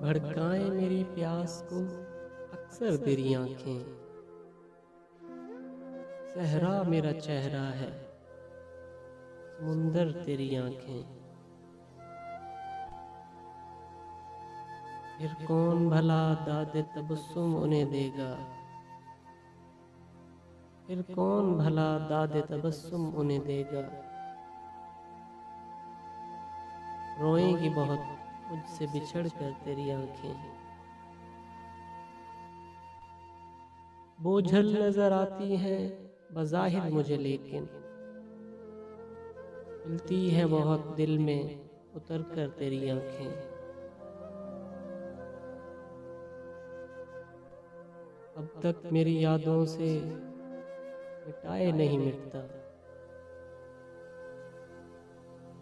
भड़काएं मेरी प्यास को अक्सर तेरी आंखें। सहरा मेरा चेहरा है, समुंदर तेरी आंखें। फिर कौन भला दादे तबस्सुम उन्हें देगा, फिर कौन भला दादे तबस्सुम उन्हें देगा। रोएंगी बहुत मुझसे बिछड़ कर तेरी आंखें। बोझल नजर आती हैं बज़ाहिर मुझे, लेकिन मिलती है बहुत दिल में उतर कर तेरी आंखें। अब तक मेरी यादों से मिटाए नहीं मिटता,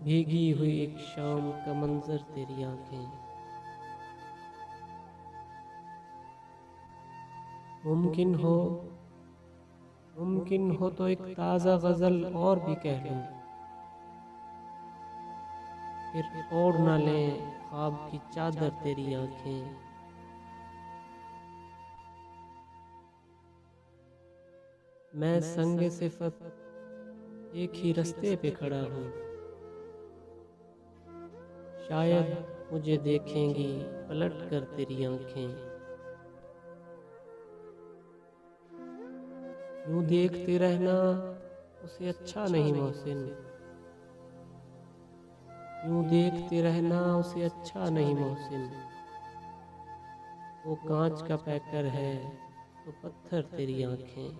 भीगी हुई एक शाम का मंजर तेरी आंखें। मुमकिन हो तो एक ताज़ा गज़ल और भी कह लूं, फिर ओढ़ न लें ख्वाब की चादर तेरी आंखें। मैं संगे सिफत एक ही रास्ते पे खड़ा हूँ, शायद मुझे देखेंगी पलट कर तेरी आंखें। यूं देखते रहना उसे अच्छा नहीं मोहसिन, यूं देखते रहना उसे अच्छा नहीं मोहसिन। वो कांच का पैकर है तो पत्थर तेरी आंखें।